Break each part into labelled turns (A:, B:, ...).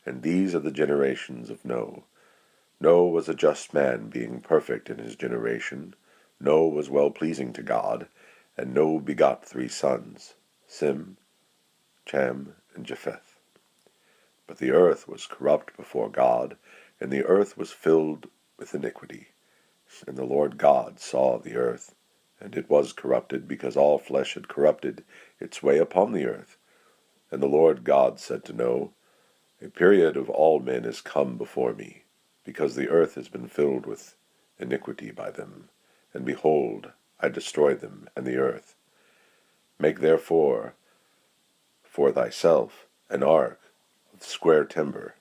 A: And these are the generations of Noah. Noah was a just man, being perfect in his generation. Noah was well-pleasing to God, and Noah begot 3 sons, Sem, Cham, and Japheth. But the earth was corrupt before God, and the earth was filled with iniquity. And the Lord God saw the earth, and it was corrupted, because all flesh had corrupted its way upon the earth. And the Lord God said to Noah, A period of all men is come before me, because the earth has been filled with iniquity by them. And behold, I destroy them and the earth. Make therefore for thyself an ark of square timber.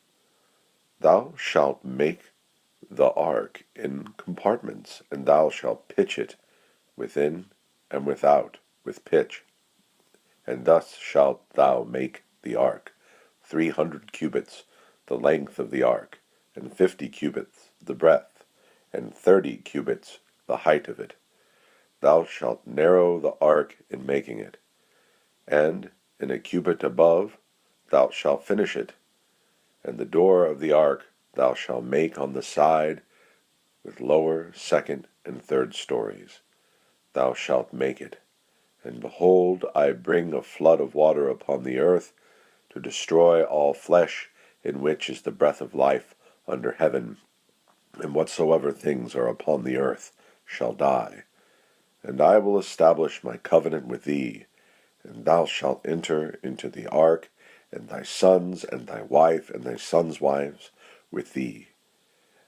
A: Thou shalt make the ark in compartments, and thou shalt pitch it within and without with pitch. And thus shalt thou make the ark, 300 cubits the length of the ark, and 50 cubits the breadth, and 30 cubits the height of it. Thou shalt narrow the ark in making it, and in a cubit above thou shalt finish it. And the door of the ark thou shalt make on the side with lower, second, and third stories. Thou shalt make it. And behold, I bring a flood of water upon the earth, to destroy all flesh, in which is the breath of life under heaven, and whatsoever things are upon the earth shall die. And I will establish my covenant with thee, and thou shalt enter into the ark, and thy sons, and thy wife, and thy sons' wives with thee.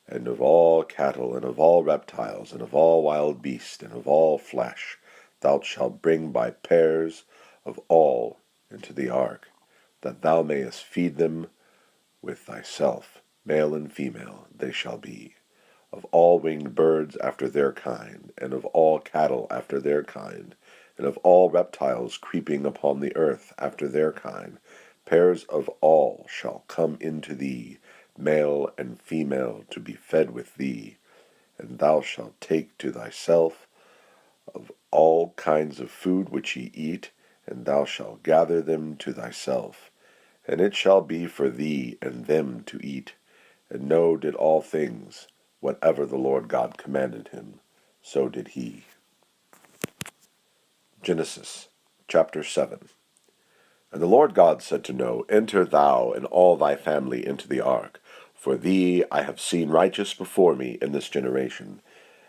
A: And of all cattle, and of all reptiles, and of all wild beasts, and of all flesh, thou shalt bring by pairs of all into the ark, that thou mayest feed them with thyself, male and female they shall be, of all winged birds after their kind, and of all cattle after their kind, and of all reptiles creeping upon the earth after their kind. Pairs of all shall come into thee, male and female, to be fed with thee. And thou shalt take to thyself of all kinds of food which ye eat, and thou shalt gather them to thyself. And it shall be for thee and them to eat. And Noah did all things, whatever the Lord God commanded him, so did he. Genesis chapter 7. And the Lord God said to Noah, Enter thou and all thy family into the ark, for thee I have seen righteous before me in this generation.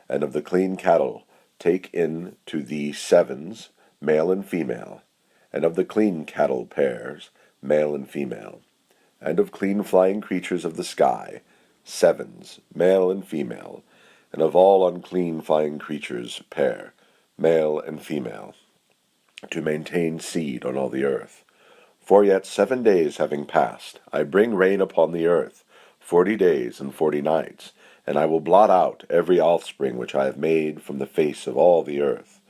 A: And of the clean cattle take in to thee 7s, male and female, and of the clean cattle pairs, male and female, and of clean flying creatures of the sky, 7s, male and female, and of all unclean flying creatures pair, male and female, to maintain seed on all the earth. For yet 7 days having passed, I bring rain upon the earth, 40 days and 40 nights, and I will blot out every offspring which I have made from the face of all the earth.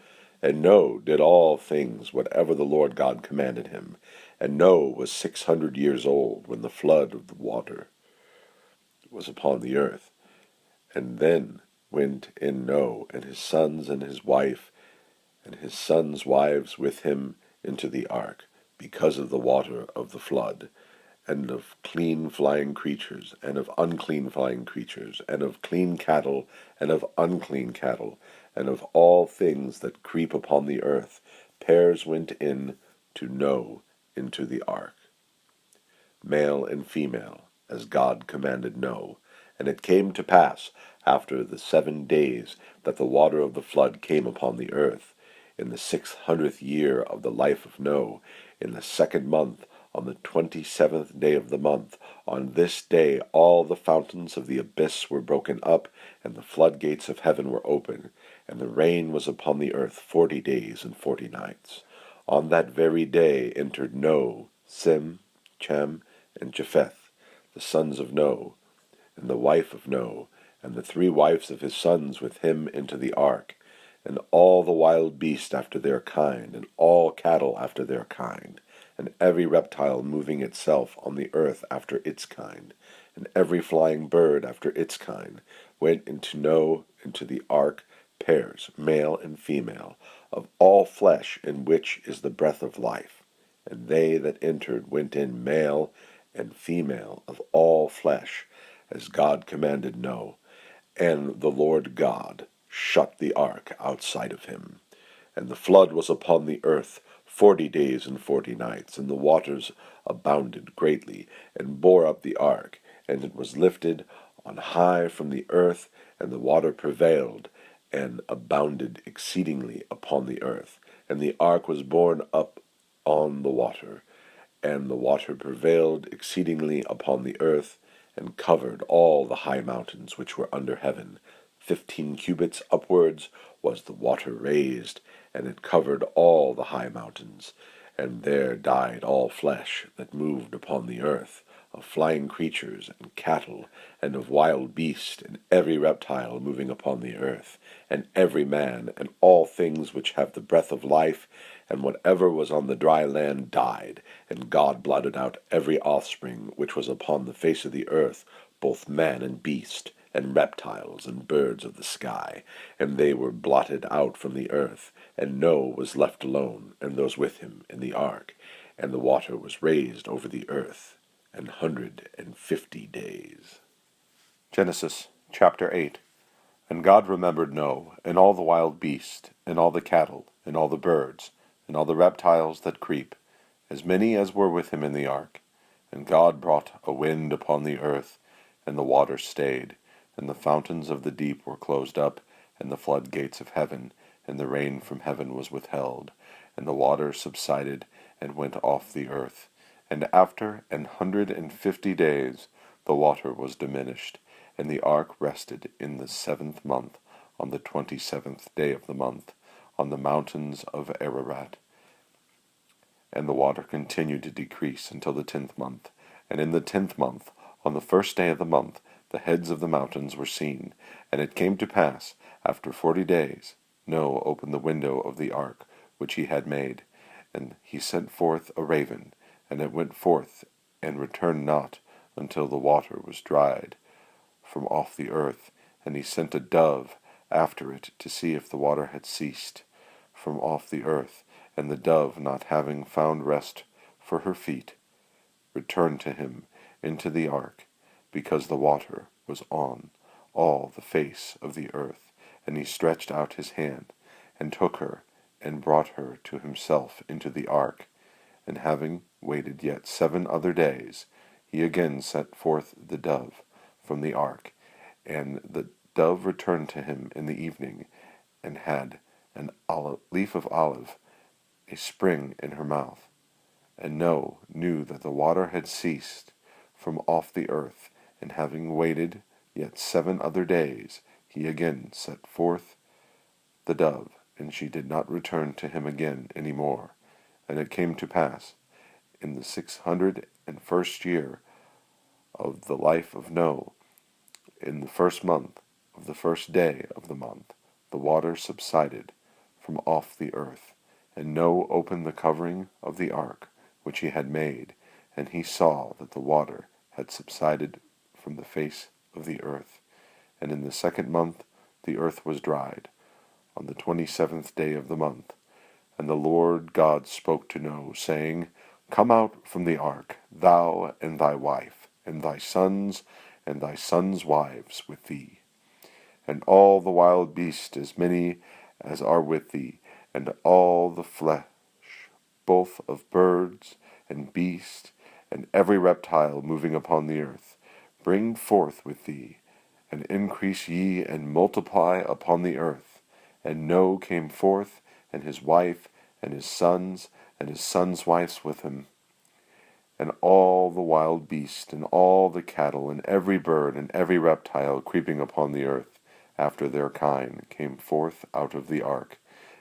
A: And Noah did all things whatever the Lord God commanded him. And Noah was 600 years old when the flood of the water was upon the earth. And then went in Noah and his sons and his wife and his sons' wives with him into the ark, because of the water of the flood, and of clean flying creatures, and of unclean flying creatures, and of clean cattle, and of unclean cattle, and of all things that creep upon the earth. Pairs went in to Noah into the ark, male and female, as God commanded Noah. And it came to pass, after the 7 days, that the water of the flood came upon the earth, in the 600th year of the life of Noah, in the 2nd month, on the 27th day of the month. On this day all the fountains of the abyss were broken up, and the floodgates of heaven were open, and the rain was upon the earth 40 days and 40 nights. On that very day entered Noah, Sem, Cham, and Japheth, the sons of Noah, and the wife of Noah, and the 3 wives of his sons with him into the ark, and all the wild beasts after their kind, and all cattle after their kind, and every reptile moving itself on the earth after its kind, and every flying bird after its kind, went into Noah into the ark, pairs, male and female, of all flesh in which is the breath of life. And they that entered went in male and female of all flesh, as God commanded Noah. And the Lord God shut the ark outside of him. And the flood was upon the earth 40 days and 40 nights, and the waters abounded greatly, and bore up the ark, and it was lifted on high from the earth, and the water prevailed, and abounded exceedingly upon the earth. And the ark was borne up on the water, and the water prevailed exceedingly upon the earth, and covered all the high mountains which were under heaven. 15 cubits upwards was the water raised, and it covered all the high mountains. And there died all flesh that moved upon the earth, of flying creatures, and cattle, and of wild beasts, and every reptile moving upon the earth, and every man, and all things which have the breath of life, and whatever was on the dry land died. And God blotted out every offspring which was upon the face of the earth, both man and beast, and reptiles, and birds of the sky, and they were blotted out from the earth. And Noah was left alone, and those with him in the ark. And the water was raised over the earth 150 days.
B: Genesis chapter 8. And God remembered Noah, and all the wild beasts, and all the cattle, and all the birds, and all the reptiles that creep, as many as were with him in the ark. And God brought a wind upon the earth, and the water stayed, and the fountains of the deep were closed up, and the floodgates of heaven, and the rain from heaven was withheld, and the water subsided, and went off the earth. And after 150 days the water was diminished, and the ark rested in the 7th month, on the 27th day of the month, on the mountains of Ararat. And the water continued to decrease until the 10th month. And in the 10th month, on the 1st day of the month, the heads of the mountains were seen. And it came to pass, after 40 days, Noah opened the window of the ark which he had made, and he sent forth a raven, and it went forth, and returned not until the water was dried from off the earth. And he sent a dove after it to see if the water had ceased from off the earth. And the dove, not having found rest for her feet, returned to him into the ark, because the water was on all the face of the earth. And he stretched out his hand, and took her, and brought her to himself into the ark. And having waited yet 7 other days, he again sent forth the dove from the ark. And the dove returned to him in the evening, and had an leaf of olive, a spring in her mouth. And Noah knew that the water had ceased from off the earth. And having waited yet 7 other days, he again sent forth the dove, and she did not return to him again any more. And it came to pass, in the 601st year of the life of Noah, in the 1st month of the 1st day of the month, the water subsided from off the earth. And Noah opened the covering of the ark which he had made, and he saw that the water had subsided from the face of the earth. And in the 2nd month the earth was dried, on the 27th day of the month. And the Lord God spoke to Noah, saying, Come out from the ark, thou and thy wife, and thy sons wives with thee, and all the wild beasts, as many as are with thee, and all the flesh, both of birds and beasts, and every reptile moving upon the earth. Bring forth with thee, and increase ye, and multiply upon the earth. And Noah came forth, and his wife, and his sons wives with him, and all the wild beasts, and all the cattle, and every bird, and every reptile creeping upon the earth, after their kind, came forth out of the ark.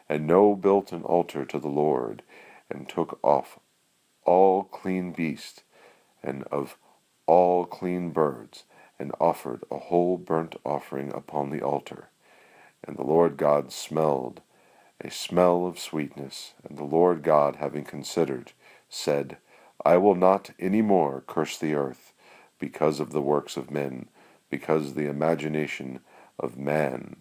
B: And Noah built an altar to the Lord, and took off all clean beasts, and of all clean birds, and offered a whole burnt offering upon the altar. And the Lord God smelled a smell of sweetness. And the Lord God, having considered, said, I will not any more curse the earth because of the works of men, because the imagination of man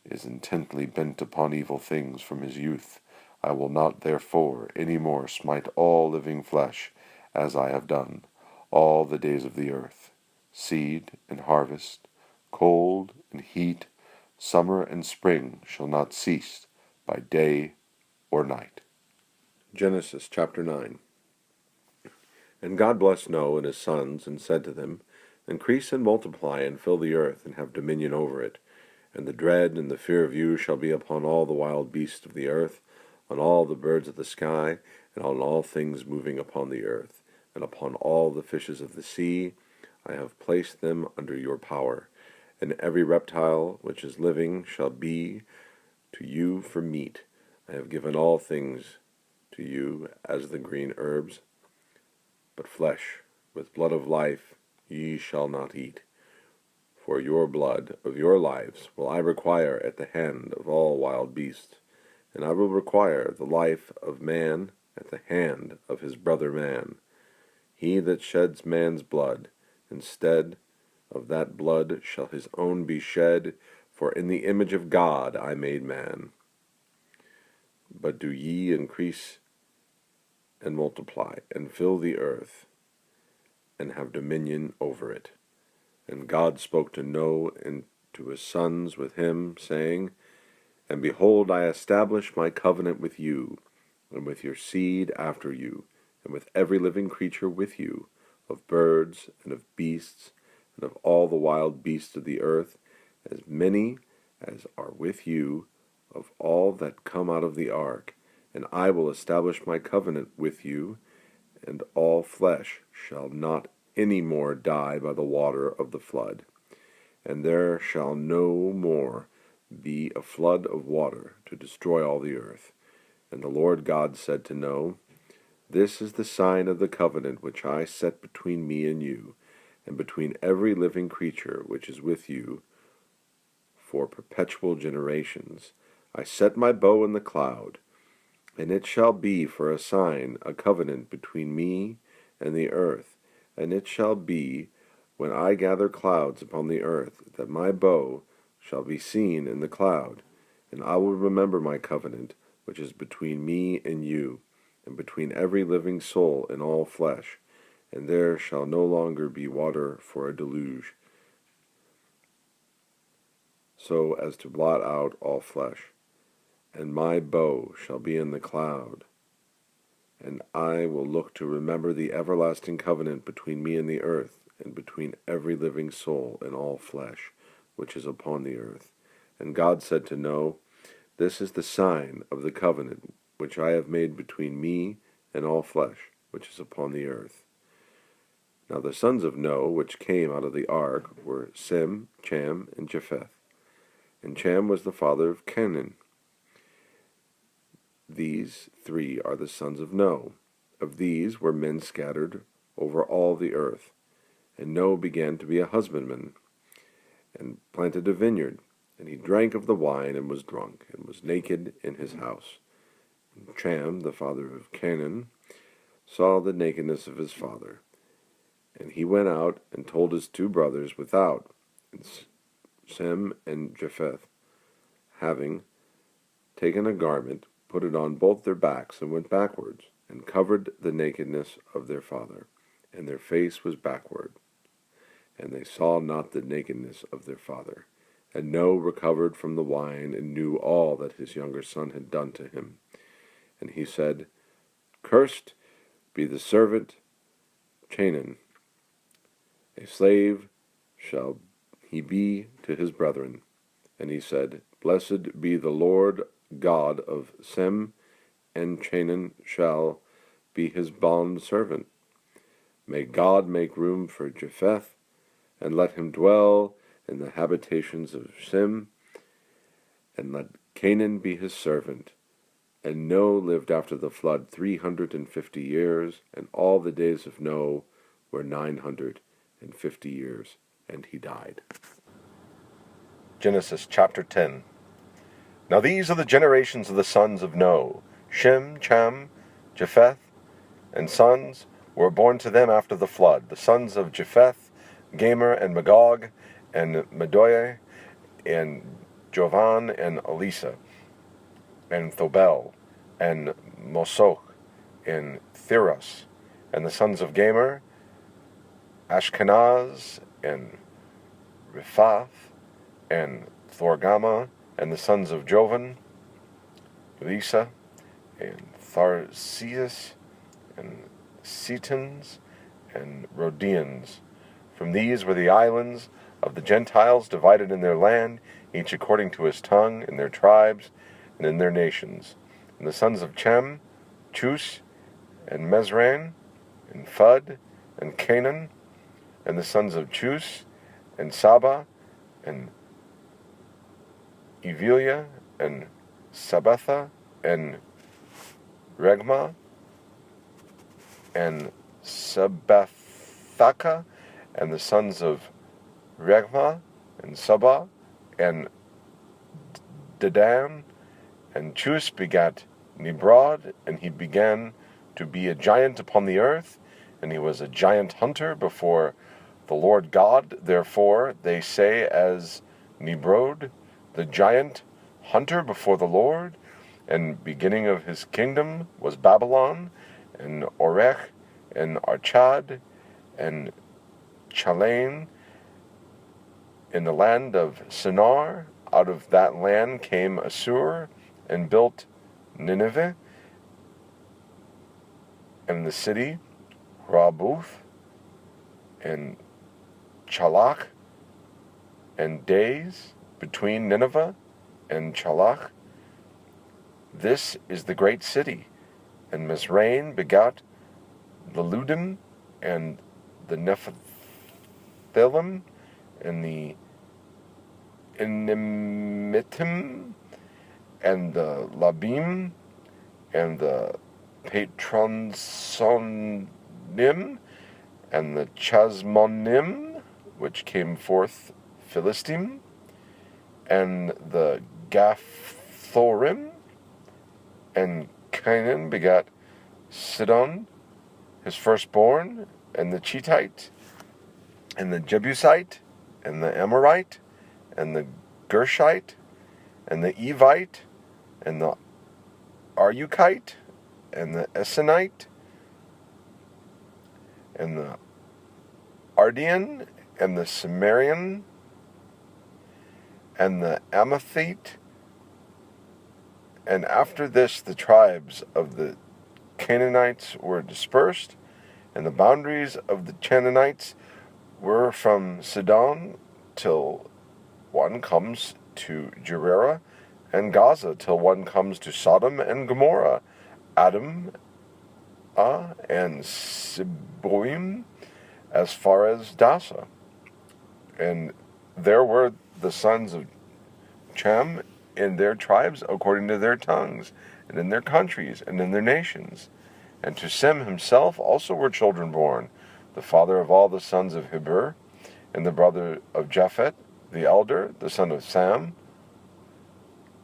B: is intently bent upon evil things from his youth. I will not therefore any more smite all living flesh, as I have done. all the days of the earth. Seed and harvest, cold and heat, summer and spring shall not cease by day or night. Genesis chapter 9. And God blessed Noah and his sons, and said to them, Increase and multiply, and fill the earth, and have dominion over it. And the dread and the fear of you shall be upon all the wild beasts of the earth, on all the birds of the sky, and on all things moving upon the earth, and upon all the fishes of the sea. I have placed them under your power. And every reptile which is living shall be to you for meat. I have given all things to you as the green herbs. But flesh, with blood of life, ye shall not eat. For your blood of your lives will I require at the hand of all wild beasts, and I will require the life of man at the hand of his brother man. He that sheds man's blood, instead of that blood shall his own be shed, for in the image of God I made man. But do ye increase and multiply, and fill the earth, and have dominion over it. And God spoke to Noah and to his sons with him, saying, And behold, I establish my covenant with you, and with your seed after you, and with every living creature with you, of birds, and of beasts, and of all the wild beasts of the earth, as many as are with you, of all that come out of the ark. And I will establish my covenant with you, and all flesh shall not any more die by the water of the flood. And there shall no more be a flood of water to destroy all the earth. And the Lord God said to Noah, This is the sign of the covenant which I set between me and you, and between every living creature which is with you for perpetual generations. I set my bow in the cloud, and it shall be for a sign, a covenant between me and the earth. And it shall be, when I gather clouds upon the earth, that my bow shall be seen in the cloud. And I will remember my covenant, which is between me and you, and between every living soul in all flesh. And there shall no longer be water for a deluge, so as to blot out all flesh. And my bow shall be in the cloud, and I will look to remember the everlasting covenant between me and the earth, and between every living soul and all flesh, which is upon the earth. And God said to Noah, This is the sign of the covenant which I have made between me and all flesh, which is upon the earth. Now the sons of Noah which came out of the ark were Sem, Cham, and Japheth. And Cham was the father of Canaan. These three are the sons of Noah. Of these were men scattered over all the earth. And Noah began to be a husbandman, and planted a vineyard. And he drank of the wine, and was drunk, and was naked in his house. And Cham, the father of Canaan, saw the nakedness of his father. And he went out, and told his two brothers without, and Sem and Japheth, having taken a garment, put it on both their backs, and went backwards, and covered the nakedness of their father, and their face was backward, and they saw not the nakedness of their father. And Noah recovered from the wine, and knew all that his younger son had done to him. And he said, Cursed be the servant Canaan, a slave shall he be to his brethren. And he said, Blessed be the Lord God of Sem, and Canaan shall be his bond servant. May God make room for Japheth, and let him dwell in the habitations of Sem, and let Canaan be his servant. And Noah lived after the flood 350 years, and all the days of Noah were 950 years, and he died. Genesis chapter 10. Now these are the generations of the sons of Noah: Shem, Cham, Japheth, and sons were born to them after the flood. The sons of Japheth, Gomer and Magog, and Medoye, and Jovan, and Elisa, and Thobel, and Mosoch, and Thiras. And the sons of Gomer, Ashkenaz, and Riphath, and Thorgama, and the sons of Jovan, Elisa, and Tharseus, and Setons, and Rhodeans. From these were the islands of the Gentiles divided in their land, each according to his tongue, in their tribes, and in their nations. And the sons of Chem, Chus, and Mesran, and Phud, and Canaan, and the sons of Chus, and Saba, and Evilia, and Sabetha, and Regma, and Sabethaka, and the sons of Regma, and Saba, and Dedan, and Chus begat Nibrod, and he began to be a giant upon the earth, and he was a giant hunter before the Lord God. Therefore they say as Nibrod, the giant hunter before the Lord. And beginning of his kingdom was Babylon, and Orech, and Archad, and Chalain, in the land of Shinar. Out of that land came Assur, and built Nineveh, and the city, Rabuth, and Chalach, and days between Nineveh and Chalach. This is the great city. And Mizraim begat the Ludim, and the Nephilim, and the Inimitim, and the Labim, and the Patronsonim, and the Chasmonim, which came forth Philistim, and the Gaphthorim, and Canaan begat Sidon, his firstborn, and the Chettite, and the Jebusite, and the Amorite, and the Gershite, and the Evite, and the Arukite, and the Essenite, and the Ardian, and the Sumerian, and the Amathite. And after this the tribes of the Canaanites were dispersed, and the boundaries of the Canaanites were from Sidon till one comes to Gerera, and Gaza till one comes to Sodom and Gomorrah, Adam, and Seboim, as far as Dasa. And there were the sons of Chem in their tribes according to their tongues, and in their countries, and in their nations. And to Sem himself also were children born, the father of all the sons of Heber, and the brother of Japhet, the elder, the son of Sam,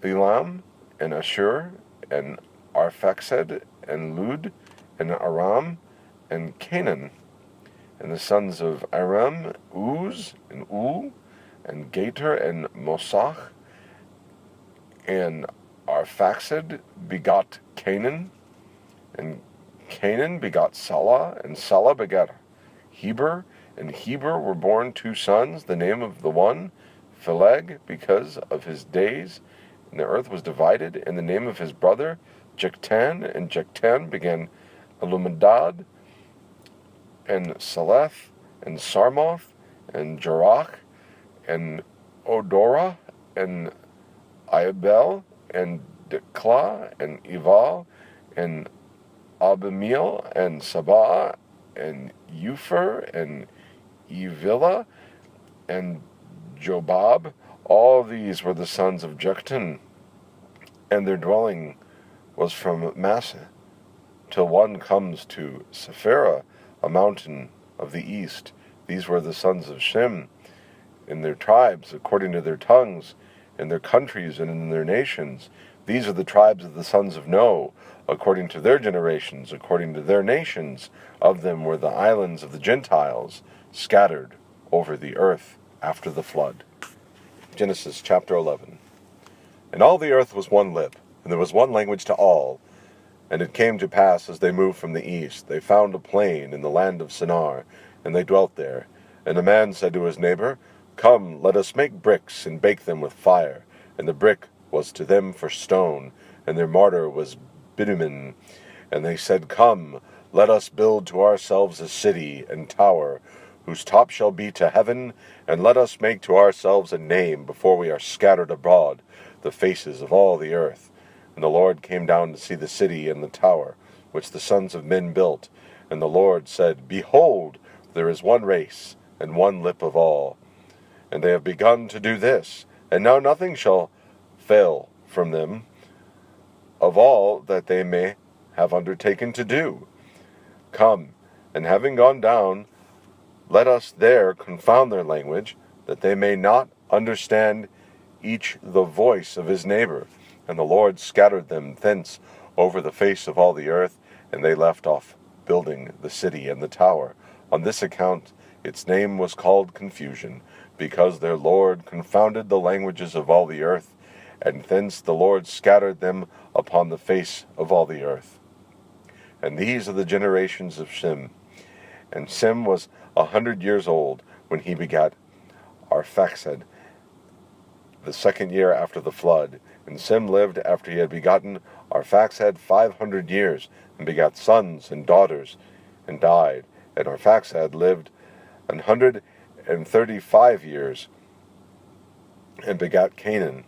B: Elam, and Ashur, and Arphaxad, and Lud, and Aram, and Canaan. And the sons of Aram, Uz, and Ul, and Gater, and Mosach, and Arphaxad begot Canaan, and Canaan begot Salah, and Salah begot Heber, and Heber were born two sons, the name of the one, Phaleg, because of his days, and the earth was divided, and the name of his brother, Jektan, and Jektan began Elumadad, and Saleth, and Sarmoth, and Jerach, and Odorah, and Iabel, and Diklah, and Eval, and Abimiel, and Sabah, and Euphor, and Evila, and Jobab. All these were the sons of Joktan, and their dwelling was from Massa, till one comes to Sephira, a mountain of the east. These were the sons of Shem, in their tribes, according to their tongues, in their countries, and in their nations. These are the tribes of the sons of Noah, according to their generations, according to their nations. Of them were the islands of the Gentiles, scattered over the earth after the flood. Genesis chapter 11. And all the earth was one lip, and there was one language to all. And it came to pass, as they moved from the east, they found a plain in the land of Shinar, and they dwelt there. And the man said to his neighbor, Come, let us make bricks, and bake them with fire. And the brick was to them for stone, and their mortar was bitumen. And they said, Come, let us build to ourselves a city and tower, whose top shall be to heaven, and let us make to ourselves a name before we are scattered abroad the faces of all the earth. And the Lord came down to see the city and the tower, which the sons of men built. And the Lord said, Behold, there is one race, and one lip of all. And they have begun to do this, and now nothing shall fail from them of all that they may have undertaken to do. Come, and having gone down, let us there confound their language, that they may not understand each the voice of his neighbor. And the Lord scattered them thence over the face of all the earth, and they left off building the city and the tower. On this account its name was called Confusion, because their Lord confounded the languages of all the earth, and thence the Lord scattered them upon the face of all the earth. And these are the generations of Shem. And Shem was 100 years old when he begat Arphaxad, the second year after the flood. And Shem lived after he had begotten Arphaxad 500 years, and begat sons and daughters, and died. And Arphaxad lived 135 years, and begat Canaan.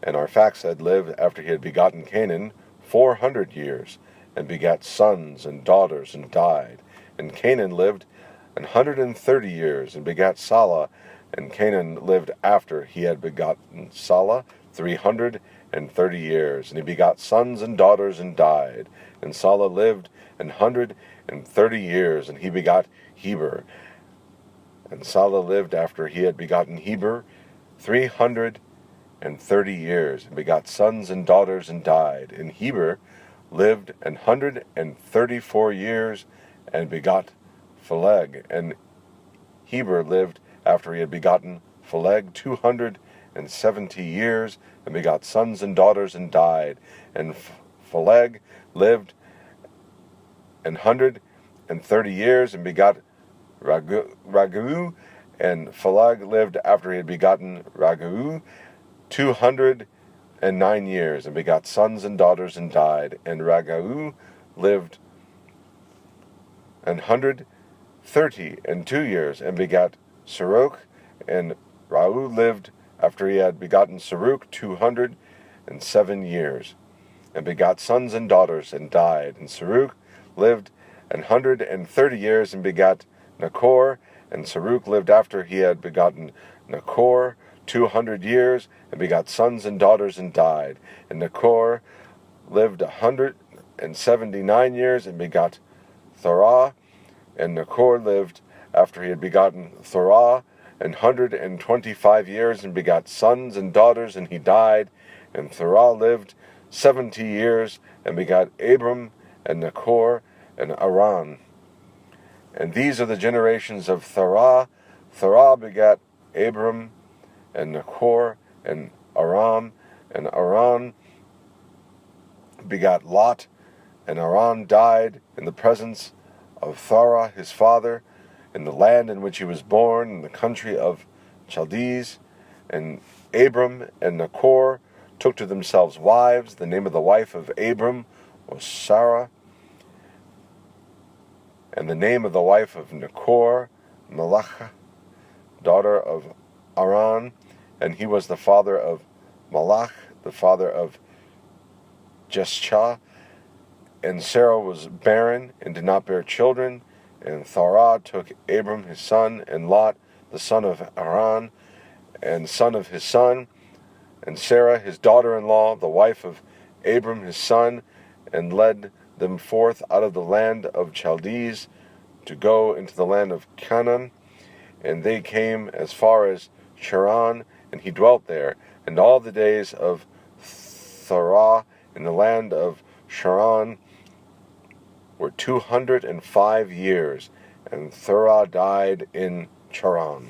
B: And Arphaxad lived after he had begotten Canaan 400 years, and begat sons and daughters, and died. And Canaan lived 130 years, and begat Salah. And Canaan lived after he had begotten Salah 330 years, and he begot sons and daughters, and died. And Salah lived 130 years, and he begot Heber. And Salah lived after he had begotten Heber 330 years, and begot sons and daughters, and died. And Heber lived 134 years, and begot Phaleg. And Heber lived after he had begotten Phaleg 270 years, and begot sons and daughters, and died. And Phaleg lived 130 years, and begot Ragu. And Phaleg lived after he had begotten Ragu 209 years, and begot sons and daughters, and died. And Ragu lived 132 years, and begat Saruk. And Rau lived after he had begotten Saruk 207 years, and begot sons and daughters, and died. And Saruk lived 130 years, and begat Nachor. And Saruk lived after he had begotten Nachor 200 years, and begot sons and daughters, and died. And Nachor lived 179 years, and begot Thorah. And Nachor lived after he had begotten Thorah 125 years, and begot sons and daughters, and he died. And Thorah lived 70 years, and begot Abram, and Nachor, and Aran. And these are the generations of Thorah. Thorah begat Abram, and Nachor, and Aram. And Aran begat Lot. And Aran died in the presence of Thorah his father, in the land in which he was born, in the country of Chaldees. And Abram and Nachor took to themselves wives. The name of the wife of Abram was Sarah, and the name of the wife of Nachor, Malachah, daughter of Aran. And he was the father of Malach, the father of Jeschah. And Sarah was barren, and did not bear children. And Thorah took Abram his son, and Lot the son of Aran, and son of his son, and Sarah his daughter-in-law, the wife of Abram his son, and led them forth out of the land of Chaldees to go into the land of Canaan. And they came as far as Charan, and he dwelt there. And all the days of Thorah in the land of Charan were 205 years, and Thorah died in Charan.